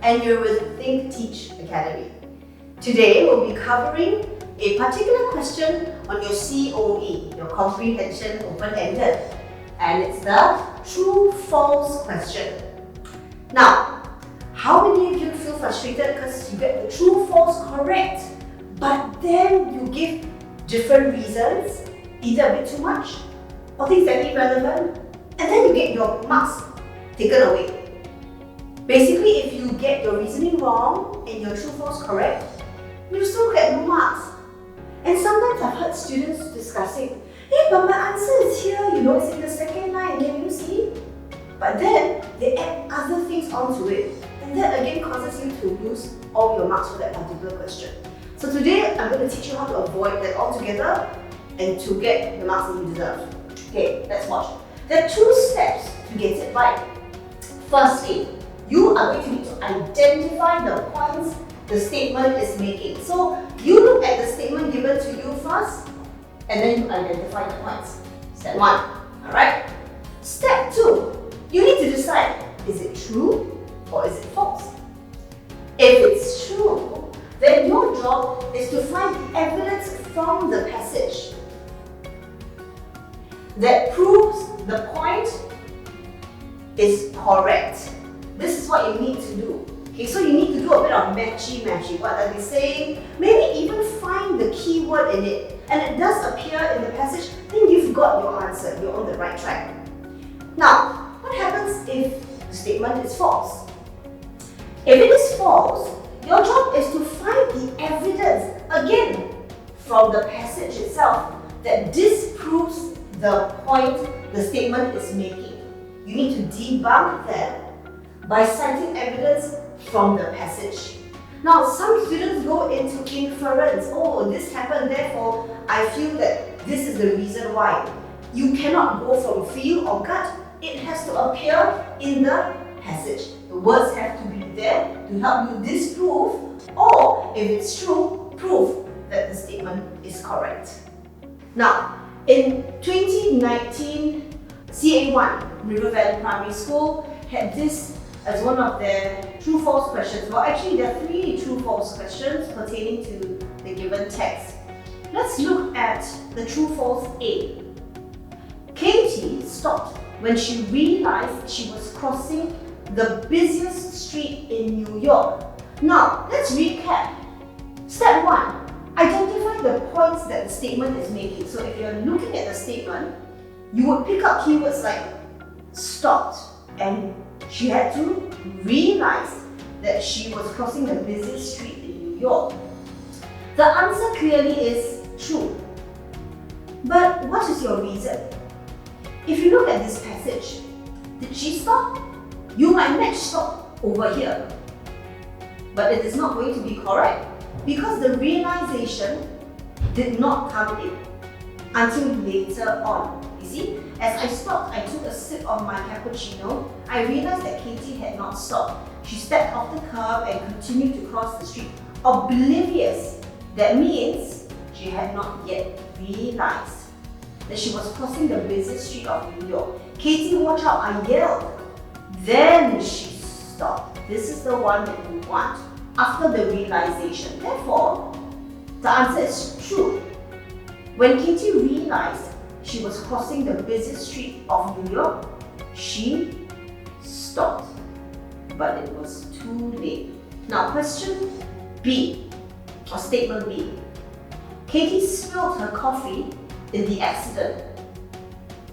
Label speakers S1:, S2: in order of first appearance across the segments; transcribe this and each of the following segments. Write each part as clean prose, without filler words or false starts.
S1: and you're with Think Teach Academy. Today we'll be covering a particular question on your COE, your Comprehension Open-Ended, and it's the true-false question. Now, how many of you feel frustrated because you get the true-false correct, but then you give different reasons, either a bit too much or things that are irrelevant, and then you get your marks taken away? Basically, if you get your reasoning wrong and your true-false correct, you still get no marks. And sometimes I've heard students discussing, hey, but my answer is here, it's in the second line, can you see? But then they add other things onto it, and that again causes you to lose all your marks for that particular question. So today, I'm going to teach you how to avoid that altogether and to get the marks that you deserve. Okay, let's watch. There are 2 steps to get it right. Firstly, you are going to need to identify the points the statement is making. So you look at the statement given to you first, and then you identify the points. Step 1, alright? Step 2, you need to decide, is it true or is it false? If it's true, then your job is to find evidence from the passage that proves the point is correct. This is what you need to do. Okay, so you need to do a bit of matchy-matchy. What are they saying? Maybe even find the keyword in it, and it does appear in the passage, then you've got your answer. You're on the right track. Now, what happens if the statement is false? If it is false, your job is to find the evidence, again, from the passage itself that disproves the point the statement is making. You need to debunk that by citing evidence from the passage. Now, some students go into inference. Oh, this happened, therefore I feel that this is the reason why. You cannot go from feel or gut. It has to appear in the passage. The words have to be there to help you disprove, or if it's true, prove that the statement is correct. Now, in 2019, CA1, River Valley Primary School, had this as one of their true-false questions. Well, actually, there are 3 true-false questions pertaining to the given text. Let's look at the true-false A. Katie stopped when she realized she was crossing the busiest street in New York. Now, let's recap. Step 1, identify the points that the statement is making. So if you're looking at the statement, you would pick up keywords like stopped, and she had to realize that she was crossing the busiest street in New York. The answer clearly is true. But what is your reason? If you look at this passage, did she stop? You might match stop over here, but it is not going to be correct because the realization did not come in until later on. You see, as I stopped, I took a sip of my cappuccino. I realized that Katie had not stopped. She stepped off the curb and continued to cross the street, oblivious. That means she had not yet realized that she was crossing the busiest street of New York. Katie, watch out, I yelled. Then she stopped. This is the one that you want after the realization. Therefore, the answer is true. When Katie realized she was crossing the busiest street of New York, she stopped, but it was too late. Now, question B, or statement B. Katie spilled her coffee in the accident.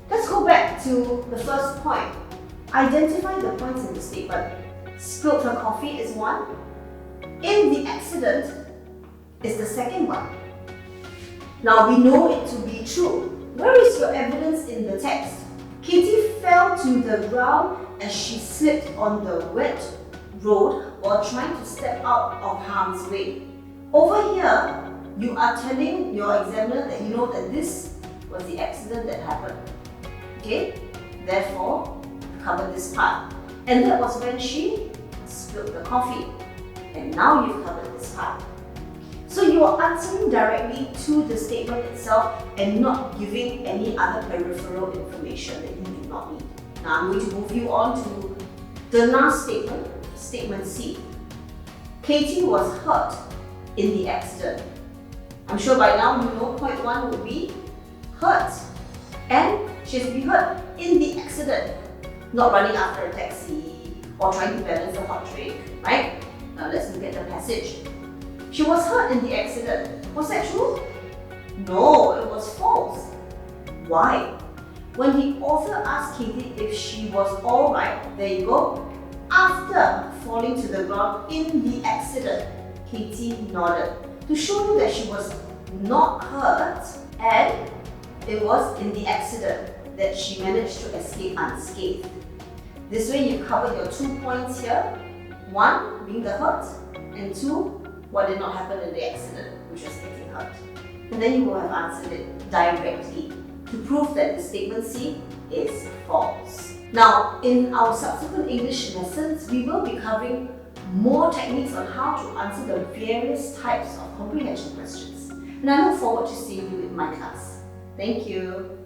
S1: Let's go back to the first point. Identify the points in the statement. Spilled her coffee is one. In the accident is the second one. Now, we know it to be true. Where is your evidence in the text? Katie fell to the ground as she slipped on the wet road while trying to step out of harm's way. Over here, you are telling your examiner that you know that this was the accident that happened. Okay? Therefore, cover this part. And that was when she spilled the coffee. And now you've covered this part. So you are answering directly to the statement itself and not giving any other peripheral information that you do not need. Now I'm going to move you on to the last statement, statement C. Katie was hurt in the accident. I'm sure by now you know point 1 would be hurt. And she's been hurt in the accident, not running after a taxi or trying to balance a hot drink, right? Now let's look at the passage. She was hurt in the accident. Was that true? No, it was false. Why? When the author asked Katie if she was alright, there you go, after falling to the ground in the accident, Katie nodded to show you that she was not hurt and it was in the accident that she managed to escape unscathed. This way you covered your 2 points here. 1 being the hurt and 2 what did not happen in the accident, which was getting hurt. And then you will have answered it directly to prove that the statement C is false. Now, in our subsequent English lessons, we will be covering more techniques on how to answer the various types of comprehension questions. And I look forward to seeing you in my class. Thank you.